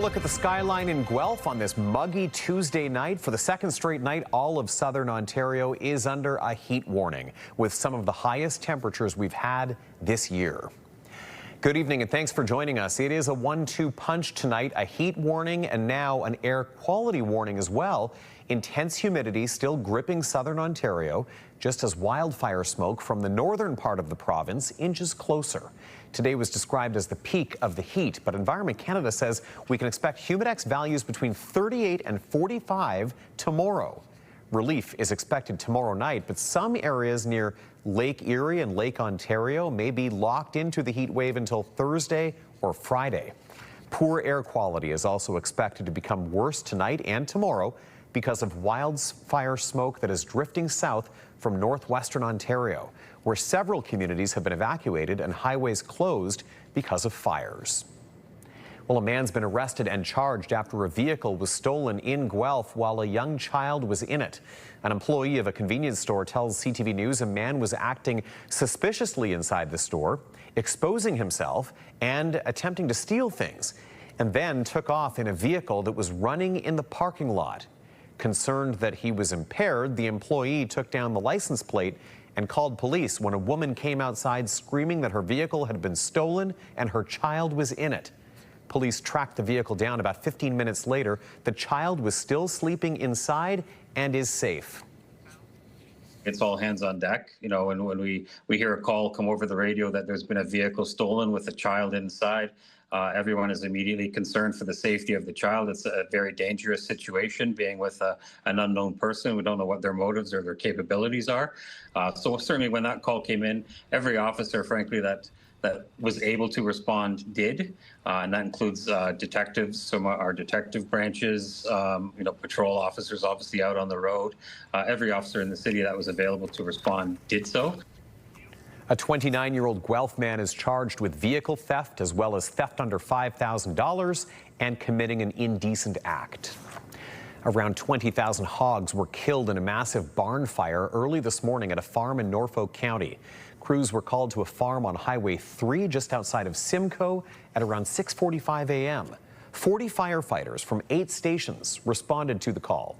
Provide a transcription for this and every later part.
look at the skyline in Guelph on this muggy Tuesday night. For the second straight night, all of southern Ontario is under a heat warning, with some of the highest temperatures we've had this year. Good evening and thanks for joining us. It is a 1-2 punch tonight, a heat warning and now an air quality warning as well. Intense humidity still gripping southern Ontario, just as wildfire smoke from the northern part of the province inches closer. Today was described as the peak of the heat, but Environment Canada says we can expect humidex values between 38 and 45 tomorrow. Relief is expected tomorrow night, but some areas near Lake Erie and Lake Ontario may be locked into the heat wave until Thursday or Friday. Poor air quality is also expected to become worse tonight and tomorrow because of wildfire smoke that is drifting south from northwestern Ontario, where several communities have been evacuated and highways closed because of fires. Well, a man's been arrested and charged after a vehicle was stolen in Guelph while a young child was in it. An employee of a convenience store tells CTV News a man was acting suspiciously inside the store, exposing himself and attempting to steal things, and then took off in a vehicle that was running in the parking lot. Concerned that he was impaired, the employee took down the license plate and called police when a woman came outside screaming that her vehicle had been stolen and her child was in it. Police tracked the vehicle down about 15 minutes later. The child was still sleeping inside and is safe. It's all hands on deck. You know, and when we hear a call come over the radio that there's been a vehicle stolen with a child inside, everyone is immediately concerned for the safety of the child. It's a very dangerous situation, being with an unknown person. We don't know what their motives or their capabilities are. So certainly when that call came in, every officer, frankly, that was able to respond did, and that includes detectives, some of our detective branches, patrol officers obviously out on the road. Every officer in the city that was available to respond did so. A 29-year-old Guelph man is charged with vehicle theft as well as theft under $5,000 and committing an indecent act. Around 20,000 hogs were killed in a massive barn fire early this morning at a farm in Norfolk County. Crews were called to a farm on Highway 3 just outside of Simcoe at around 6:45 a.m. 40 firefighters from 8 stations responded to the call.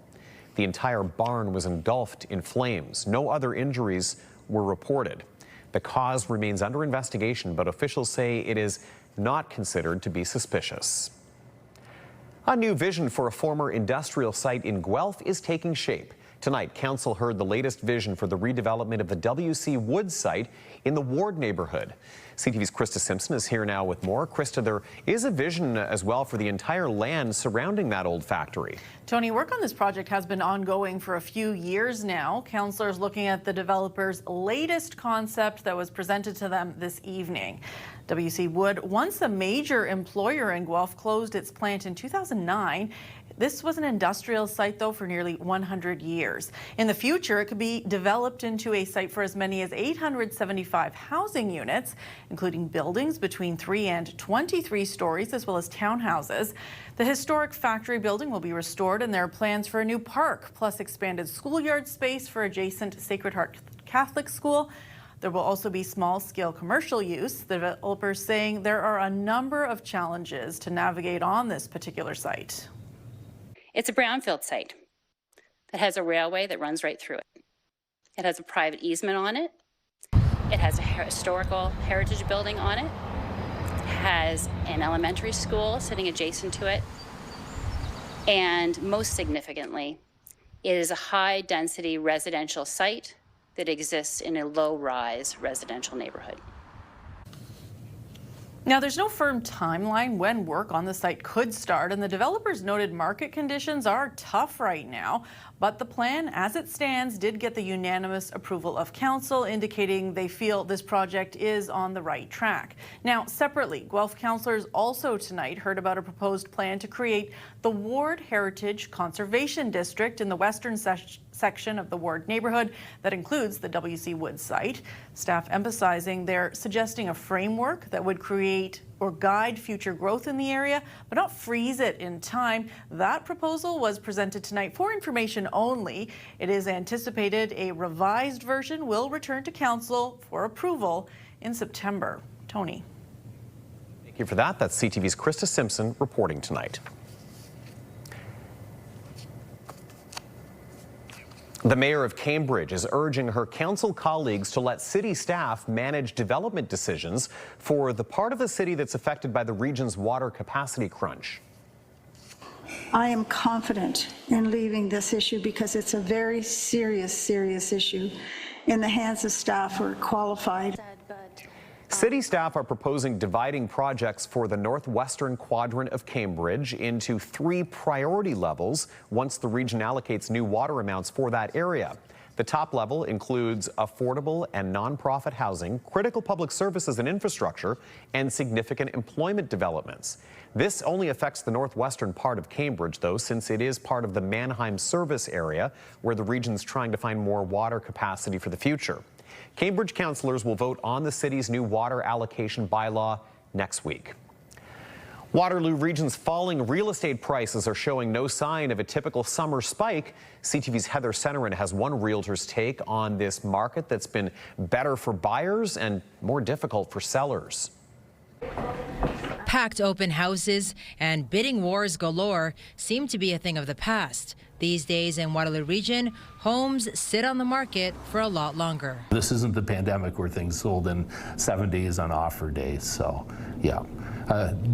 The entire barn was engulfed in flames. No other injuries were reported. The cause remains under investigation, but officials say it is not considered to be suspicious. A new vision for a former industrial site in Guelph is taking shape. Tonight, Council heard the latest vision for the redevelopment of the WC Wood site in the Ward neighborhood. CTV's Krista Simpson is here now with more. Krista, there is a vision as well for the entire land surrounding that old factory. Tony, work on this project has been ongoing for a few years now. Councillors looking at the developer's latest concept that was presented to them this evening. WC Wood, once a major employer in Guelph, closed its plant in 2009. This was an industrial site, though, for nearly 100 years. In the future, it could be developed into a site for as many as 875 housing units, including buildings between 3 and 23 stories, as well as townhouses. The historic factory building will be restored, and there are plans for a new park, plus expanded schoolyard space for adjacent Sacred Heart Catholic School. There will also be small-scale commercial use. The developers saying there are a number of challenges to navigate on this particular site. It's a brownfield site that has a railway that runs right through it. It has a private easement on it. It has a historical heritage building on it. It has an elementary school sitting adjacent to it. And most significantly, it is a high-density residential site that exists in a low-rise residential neighborhood. Now, there's no firm timeline when work on the site could start, and the developers noted market conditions are tough right now. But the plan, as it stands, did get the unanimous approval of council, indicating they feel this project is on the right track. Now, separately, Guelph councillors also tonight heard about a proposed plan to create the Ward Heritage Conservation District in the western section of the Ward neighborhood that includes the WC Wood site. Staff emphasizing they're suggesting a framework that would create or guide future growth in the area, but not freeze it in time. That proposal was presented tonight for information only. It is anticipated a revised version will return to council for approval in September. Tony. Here for that's CTV's Krista Simpson reporting tonight. The mayor of Cambridge is urging her council colleagues to let city staff manage development decisions for the part of the city that's affected by the region's water capacity crunch. I am confident in leaving this issue because it's a very serious issue in the hands of staff who are qualified. City staff are proposing dividing projects for the northwestern quadrant of Cambridge into 3 priority levels once the region allocates new water amounts for that area. The top level includes affordable and nonprofit housing, critical public services and infrastructure, and significant employment developments. This only affects the northwestern part of Cambridge, though, since it is part of the Mannheim service area where the region's trying to find more water capacity for the future. Cambridge councillors will vote on the city's new water allocation bylaw next week. Waterloo Region's falling real estate prices are showing no sign of a typical summer spike. CTV's Heather Centerin has one realtor's take on this market that's been better for buyers and more difficult for sellers. Packed open houses and bidding wars galore seem to be a thing of the past. These days in Waterloo Region, homes sit on the market for a lot longer. This isn't the pandemic where things sold in 7 days on offer days. So, yeah,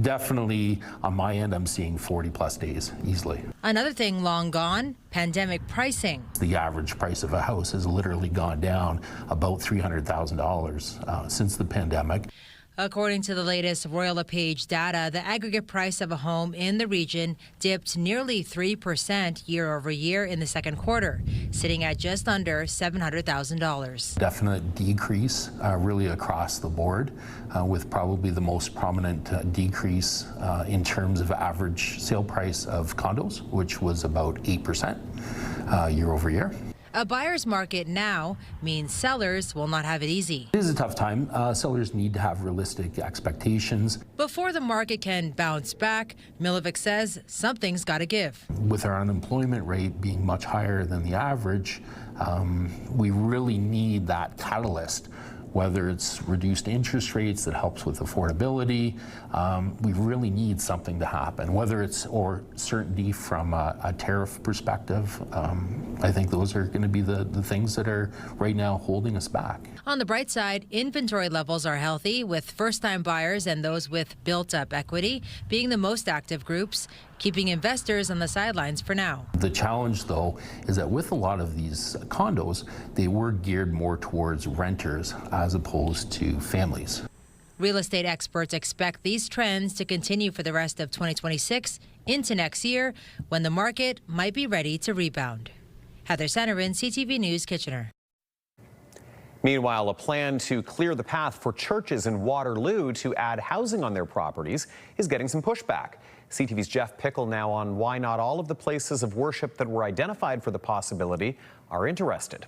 definitely on my end, I'm seeing 40+ days easily. Another thing long gone, pandemic pricing. The average price of a house has literally gone down about $300,000 since the pandemic. According to the latest Royal LePage data, the aggregate price of a home in the region dipped nearly 3% year over year in the second quarter, sitting at just under $700,000. Definite decrease really across the board, with probably the most prominent decrease in terms of average sale price of condos, which was about 8% year over year. A buyer's market now means sellers will not have it easy. It is a tough time. Sellers need to have realistic expectations. Before the market can bounce back, Milovic says something's got to give. With our unemployment rate being much higher than the average, we really need that catalyst. Whether it's reduced interest rates that helps with affordability, we really need something to happen. Whether it's or certainty from a tariff perspective, I think those are going to be the things that are right now holding us back. On the bright side, inventory levels are healthy, with first-time buyers and those with built-up equity being the most active groups, keeping investors on the sidelines for now. The challenge, though, is that with a lot of these condos, they were geared more towards renters as opposed to families. Real estate experts expect these trends to continue for the rest of 2026 into next year, when the market might be ready to rebound. Heather Centerin, CTV News Kitchener. Meanwhile, a plan to clear the path for churches in Waterloo to add housing on their properties is getting some pushback. CTV's Jeff Pickle now on why not all of the places of worship that were identified for the possibility are interested.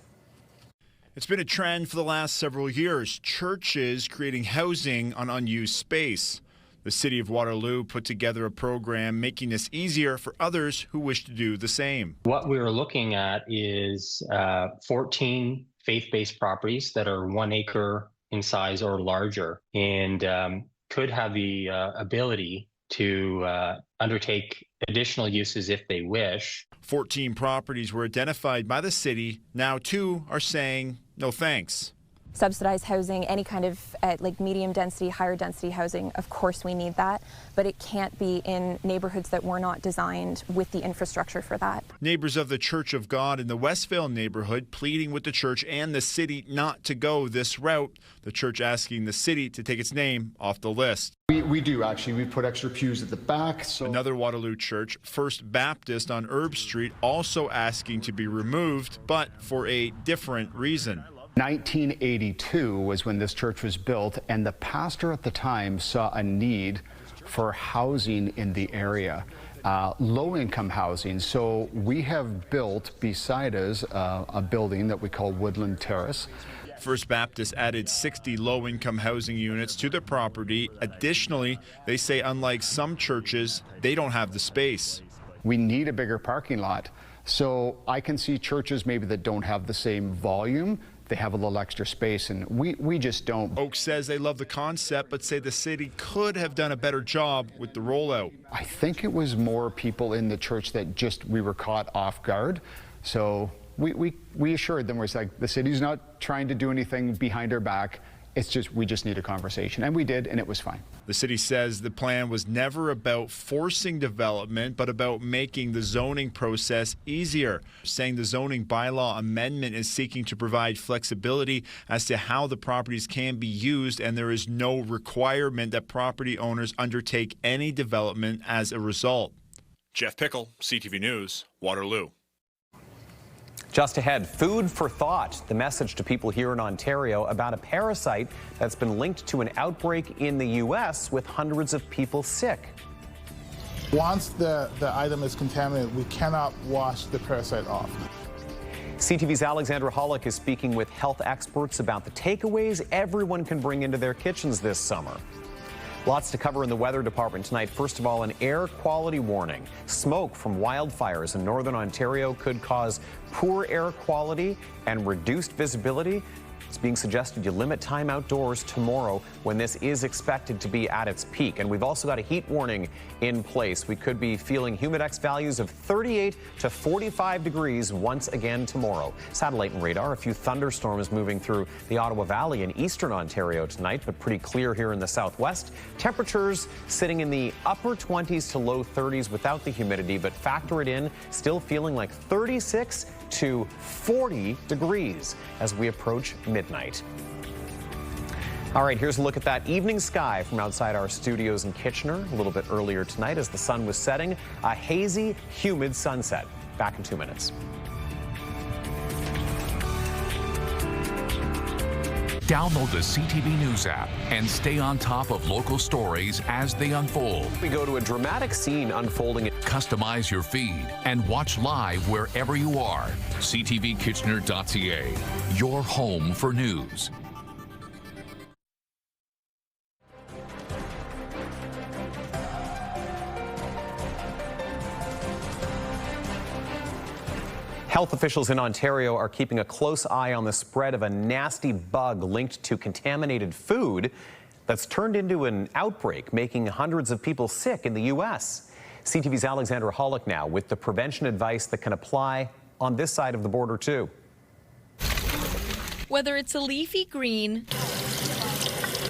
It's been a trend for the last several years, churches creating housing on unused space. The city of Waterloo put together a program making this easier for others who wish to do the same. What we were looking at is 14 faith-based properties that are 1 acre in size or larger, and could have the ability to undertake additional uses if they wish. 14 properties were identified by the city. Now 2 are saying no thanks. Subsidized housing, any kind of like medium density, higher density housing, of course we need that, but it can't be in neighborhoods that were not designed with the infrastructure for that. Neighbors of the Church of God in the Westvale neighborhood pleading with the church and the city not to go this route. The church asking the city to take its name off the list. We do actually. We put extra pews at the back. So another Waterloo church, First Baptist on Herb Street, also asking to be removed, but for a different reason. 1982 was when this church was built, and the pastor at the time saw a need for housing in the area, low-income housing. So we have built beside us a building that we call Woodland Terrace. First Baptist added 60 low-income housing units to the property. Additionally, they say unlike some churches, they don't have the space. We need a bigger parking lot. So I can see churches maybe that don't have the same volume. they have a little extra space, and we just don't. Oak says they love the concept, but say the city could have done a better job with the rollout. I think it was more people in the church that we were caught off guard. So we assured them, we're like, the city's not trying to do anything behind our back. It's just, we just need a conversation. And we did, and it was fine. The city says the plan was never about forcing development, but about making the zoning process easier, saying the zoning bylaw amendment is seeking to provide flexibility as to how the properties can be used, and there is no requirement that property owners undertake any development as a result. Jeff Pickle, CTV News, Waterloo. Just ahead, food for thought, the message to people here in Ontario about a parasite that's been linked to an outbreak in the U.S. with hundreds of people sick. Once the item is contaminated, we cannot wash the parasite off. CTV's Alexandra Hollick is speaking with health experts about the takeaways everyone can bring into their kitchens this summer. Lots to cover in the weather department tonight. First of all, an air quality warning. Smoke from wildfires in northern Ontario could cause poor air quality and reduced visibility. It's being suggested you limit time outdoors tomorrow when this is expected to be at its peak. And we've also got a heat warning in place. We could be feeling humidex values of 38 to 45 degrees once again tomorrow. Satellite and radar, a few thunderstorms moving through the Ottawa Valley and eastern Ontario tonight, but pretty clear here in the southwest. Temperatures sitting in the upper 20s to low 30s without the humidity, but factor it in, still feeling like 36 to 40 degrees as we approach midnight. All right, here's a look at that evening sky from outside our studios in Kitchener a little bit earlier tonight as the sun was setting. A hazy, humid sunset. Back in 2 minutes. Download the CTV News app and stay on top of local stories as they unfold. We go to a dramatic scene unfolding. Customize your feed and watch live wherever you are. CTVKitchener.ca, your home for news. Health officials in Ontario are keeping a close eye on the spread of a nasty bug linked to contaminated food that's turned into an outbreak, making hundreds of people sick in the U.S. CTV's Alexandra Hollick now with the prevention advice that can apply on this side of the border, too. Whether it's a leafy green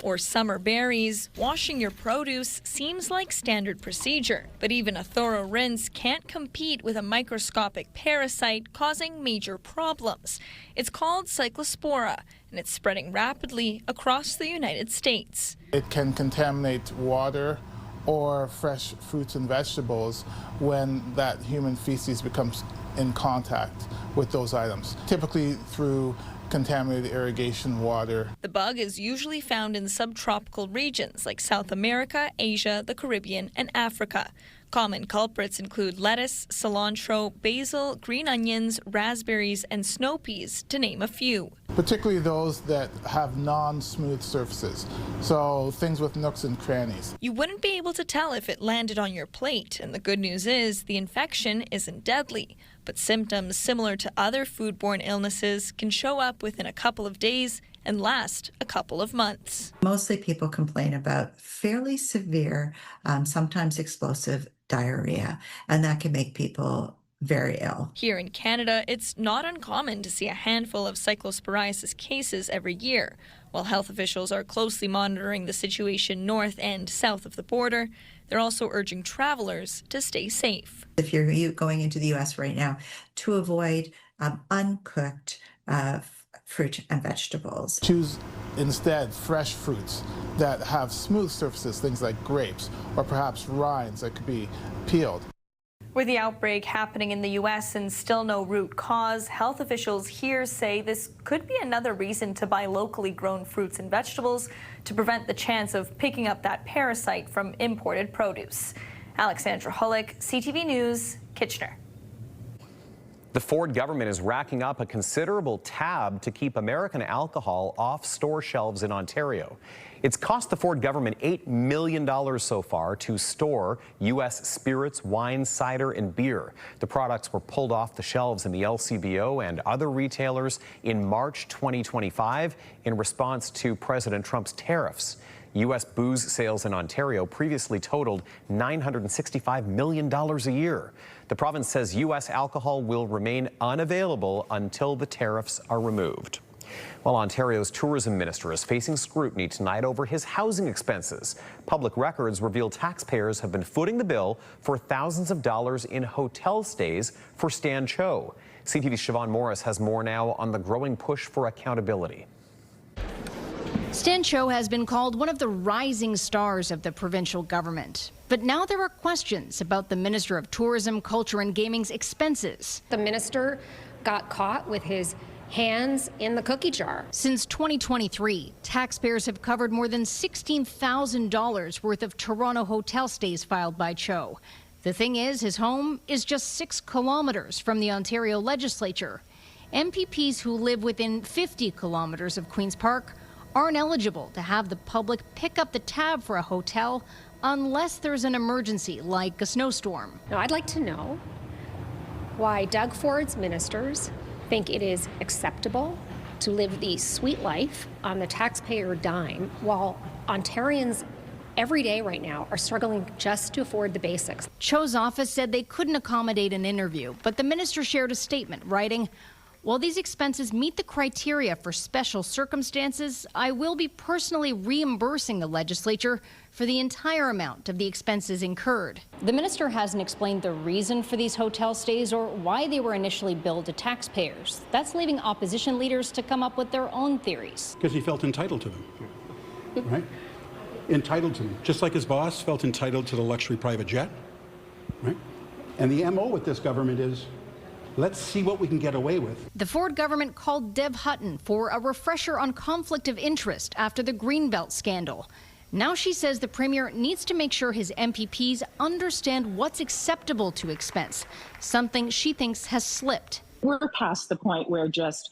or summer berries, washing your produce seems like standard procedure. But even a thorough rinse can't compete with a microscopic parasite causing major problems. It's called Cyclospora, and it's spreading rapidly across the United States. It can contaminate water or fresh fruits and vegetables when that human feces becomes in contact with those items, typically through contaminated irrigation water. The bug is usually found in subtropical regions like South America, Asia, the Caribbean, and Africa. Common culprits include lettuce, cilantro, basil, green onions, raspberries, and snow peas, to name a few. Particularly those that have non-smooth surfaces, so things with nooks and crannies. You wouldn't be able to tell if it landed on your plate, and the good news is the infection isn't deadly. But symptoms similar to other foodborne illnesses can show up within a couple of days and last a couple of months. Mostly people complain about fairly severe, sometimes explosive diarrhea, and that can make people very ill. Here in Canada, it's not uncommon to see a handful of cyclosporiasis cases every year. While health officials are closely monitoring the situation north and south of the border, they're also urging travelers to stay safe. If you're going into the U.S. right now, to avoid uncooked fruit and vegetables. Choose instead fresh fruits that have smooth surfaces, things like grapes, or perhaps rinds that could be peeled. With the outbreak happening in the U.S. and still no root cause, health officials here say this could be another reason to buy locally grown fruits and vegetables to prevent the chance of picking up that parasite from imported produce. Alexandra Hollick, CTV News, Kitchener. The Ford government is racking up a considerable tab to keep American alcohol off store shelves in Ontario. It's cost the Ford government $8 million so far to store U.S. spirits, wine, cider, and beer. The products were pulled off the shelves in the LCBO and other retailers in March 2025 in response to President Trump's tariffs. U.S. booze sales in Ontario previously totaled $965 million a year. The province says U.S. alcohol will remain unavailable until the tariffs are removed. While Ontario's tourism minister is facing scrutiny tonight over his housing expenses. Public records reveal taxpayers have been footing the bill for thousands of dollars in hotel stays for Stan Cho. CTV's Siobhan Morris has more now on the growing push for accountability. Stan Cho has been called one of the rising stars of the provincial government. But now there are questions about the Minister of Tourism, Culture and Gaming's expenses. The minister got caught with his hands in the cookie jar. Since 2023, taxpayers have covered more than $16,000 worth of Toronto hotel stays filed by Cho. The thing is, his home is just 6 kilometers from the Ontario legislature. MPPs who live within 50 kilometers of Queen's Park aren't eligible to have the public pick up the tab for a hotel unless there's an emergency like a snowstorm. Now, I'd like to know why Doug Ford's ministers think it is acceptable to live the sweet life on the taxpayer dime while Ontarians every day right now are struggling just to afford the basics. Cho's office said they couldn't accommodate an interview, but the minister shared a statement writing, "While these expenses meet the criteria for special circumstances, I will be personally reimbursing the legislature for the entire amount of the expenses incurred." The minister hasn't explained the reason for these hotel stays or why they were initially billed to taxpayers. That's leaving opposition leaders to come up with their own theories. Because he felt entitled to them, right? Entitled to them, just like his boss felt entitled to the luxury private jet, right? And the MO with this government is, let's see what we can get away with. The Ford government called Deb Hutton for a refresher on conflict of interest after the Greenbelt scandal. Now she says the Premier needs to make sure his MPPs understand what's acceptable to expense, something she thinks has slipped. We're past the point where just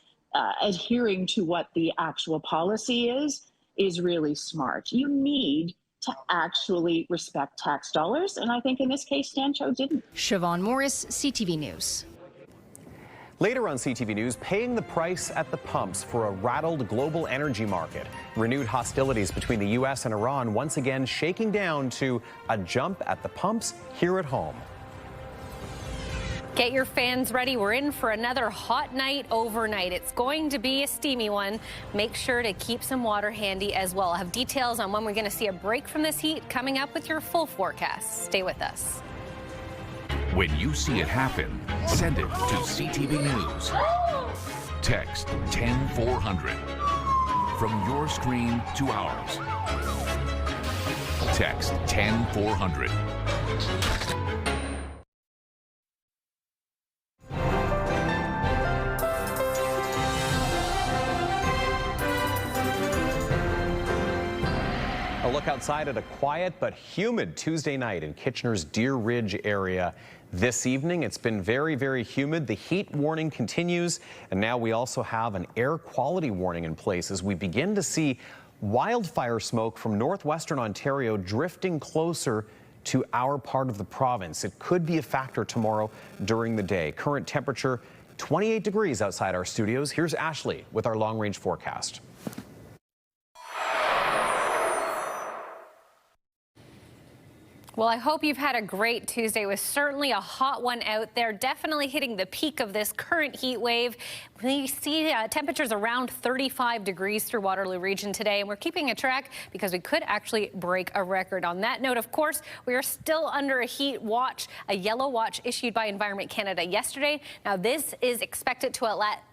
adhering to what the actual policy is really smart. You need to actually respect tax dollars, and I think in this case, Stan Cho didn't. Siobhan Morris, CTV News. Later on CTV News, paying the price at the pumps for a rattled global energy market. Renewed hostilities between the U.S. and Iran once again shaking down to a jump at the pumps here at home. Get your fans ready. We're in for another hot night overnight. It's going to be a steamy one. Make sure to keep some water handy as well. I'll have details on when we're going to see a break from this heat coming up with your full forecast. Stay with us. When you see it happen, send it to CTV News. Text 10400. From your screen to ours. Text 10400. A look outside at a quiet but humid Tuesday night in Kitchener's Deer Ridge area. This evening, it's been very, very humid. The heat warning continues, and now we also have an air quality warning in place as we begin to see wildfire smoke from northwestern Ontario drifting closer to our part of the province. It could be a factor tomorrow during the day. Current temperature 28 degrees outside our studios. Here's Ashley with our long-range forecast. Well, I hope you've had a great Tuesday. It was certainly a hot one out there, definitely hitting the peak of this current heat wave. We see temperatures around 35 degrees through Waterloo Region today, and we're keeping a track because we could actually break a record. On that note, of course, we are still under a heat watch, a yellow watch issued by Environment Canada yesterday. Now, this is expected to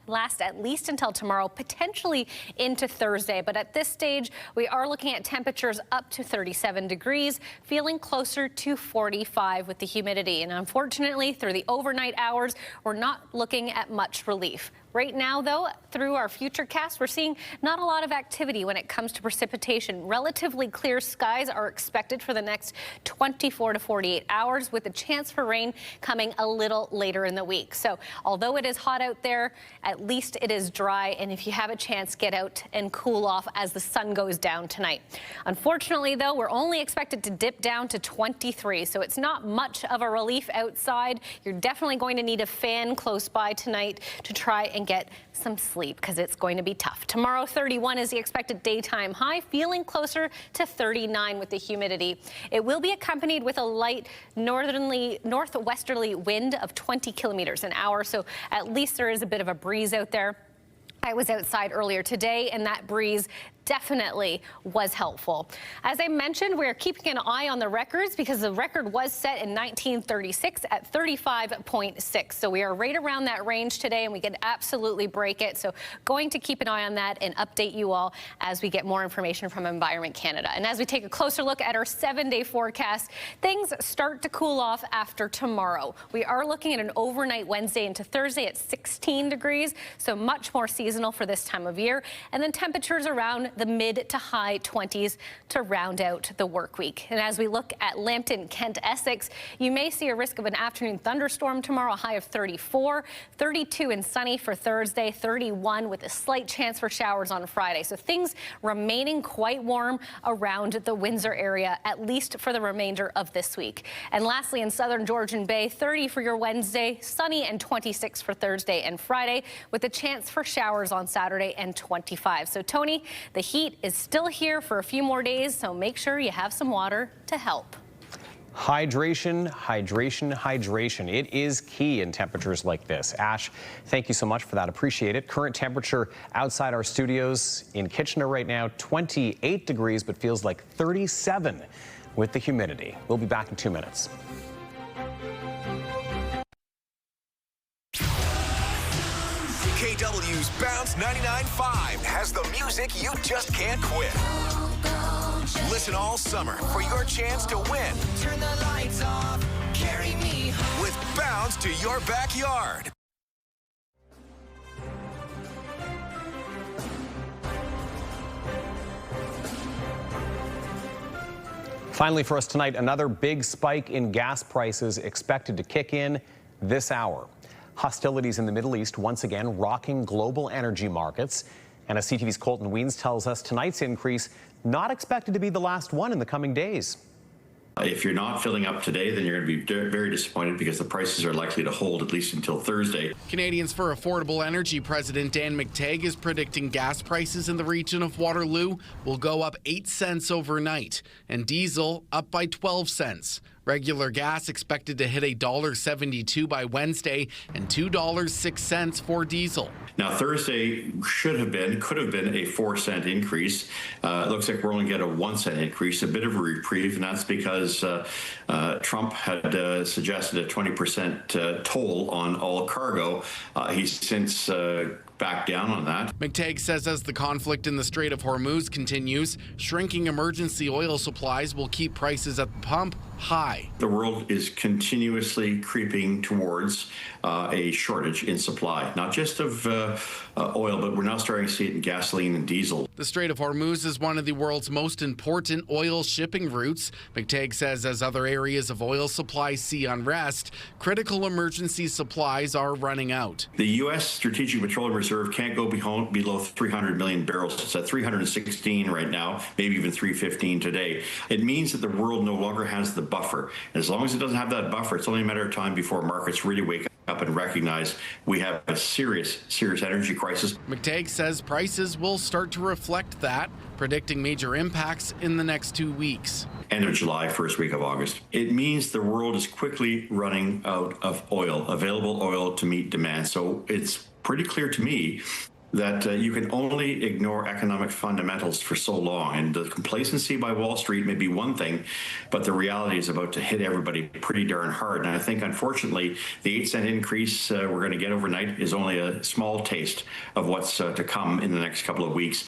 last at least until tomorrow, potentially into Thursday. But at this stage, we are looking at temperatures up to 37 degrees, feeling closer to 45 with the humidity. And unfortunately, through the overnight hours, we're not looking at much relief. Right now, though, through our futurecast, we're seeing not a lot of activity when it comes to precipitation. Relatively clear skies are expected for the next 24 to 48 hours, with a chance for rain coming a little later in the week. So although it is hot out there, at least it is dry, and if you have a chance, get out and cool off as the sun goes down tonight. Unfortunately, though, we're only expected to dip down to 23, so it's not much of a relief outside. You're definitely going to need a fan close by tonight to try and get some sleep, because it's going to be tough. Tomorrow, 31 is the expected daytime high, feeling closer to 39 with the humidity. It will be accompanied with a light northwesterly wind of 20 kilometers an hour, so at least there is a bit of a breeze out there. I was outside earlier today, and that breeze definitely was helpful. As I mentioned, we're keeping an eye on the records because the record was set in 1936 at 35.6. So we are right around that range today, and we can absolutely break it. So going to keep an eye on that and update you all as we get more information from Environment Canada. And as we take a closer look at our 7-day forecast, things start to cool off after tomorrow. We are looking at an overnight Wednesday into Thursday at 16 degrees, so much more seasonal for this time of year. And then temperatures around the mid to high 20s to round out the work week. And as we look at Lambton, Kent, Essex, you may see a risk of an afternoon thunderstorm tomorrow, a high of 34, 32 and sunny for Thursday, 31 with a slight chance for showers on Friday. So things remaining quite warm around the Windsor area, at least for the remainder of this week. And lastly, in southern Georgian Bay, 30 for your Wednesday, sunny, and 26 for Thursday and Friday, with a chance for showers on Saturday and 25. So Tony, the heat is still here for a few more days, so make sure you have some water to help. Hydration, hydration, hydration. It is key in temperatures like this. Ash, thank you so much for that. Appreciate it. Current temperature outside our studios in Kitchener right now, 28 degrees, but feels like 37 with the humidity. We'll be back in 2 minutes. KW's Bounce 99.5 has the music you just can't quit. Listen all summer for your chance to win. Turn the lights off, carry me home. With Bounce to your backyard. Finally for us tonight, another big spike in gas prices expected to kick in this hour. Hostilities in the Middle East once again rocking global energy markets. And as CTV's Colton Weens tells us, tonight's increase not expected to be the last one in the coming days. If you're not filling up today, then you're going to be very disappointed because the prices are likely to hold at least until Thursday. Canadians for Affordable Energy President Dan McTeague is predicting gas prices in the region of Waterloo will go up 8 cents overnight and diesel up by 12 cents. Regular gas expected to hit $1.72 by Wednesday and $2.06 for diesel. Now, Thursday could have been a 4-cent increase. It looks like we're only getting a 1-cent increase, a bit of a reprieve, and that's because Trump had suggested a 20% toll on all cargo. He's since back down on that. McTeague says as the conflict in the Strait of Hormuz continues, shrinking emergency oil supplies will keep prices at the pump high. The world is continuously creeping towards a shortage in supply, not just of oil, but we're now starting to see it in gasoline and diesel. The Strait of Hormuz is one of the world's most important oil shipping routes. McTeague says as other areas of oil supply see unrest, critical emergency supplies are running out. The U.S. Strategic Petroleum Reserve can't go below 300 million barrels. It's at 316 right now, maybe even 315 today. It means that the world no longer has the buffer. And as long as it doesn't have that buffer, it's only a matter of time before markets really wake up and recognize we have a serious energy crisis. McTeague says prices will start to reflect that, predicting major impacts in the next 2 weeks. End of July, first week of August. It means the world is quickly running out of oil, available oil to meet demand. So it's pretty clear to me that you can only ignore economic fundamentals for so long. And the complacency by Wall Street may be one thing, but the reality is about to hit everybody pretty darn hard. And I think, unfortunately, the 8-cent increase we're going to get overnight is only a small taste of what's to come in the next couple of weeks.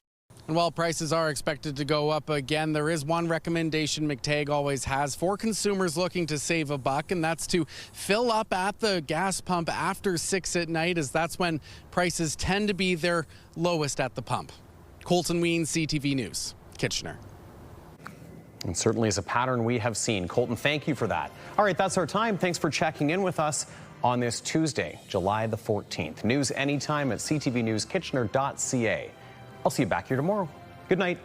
And while prices are expected to go up again, there is one recommendation McTagg always has for consumers looking to save a buck, and that's to fill up at the gas pump after 6 at night, as that's when prices tend to be their lowest at the pump. Colton Ween, CTV News, Kitchener. And certainly is a pattern we have seen. Colton, thank you for that. All right, that's our time. Thanks for checking in with us on this Tuesday, July the 14th. News anytime at ctvnewskitchener.ca. I'll see you back here tomorrow. Good night.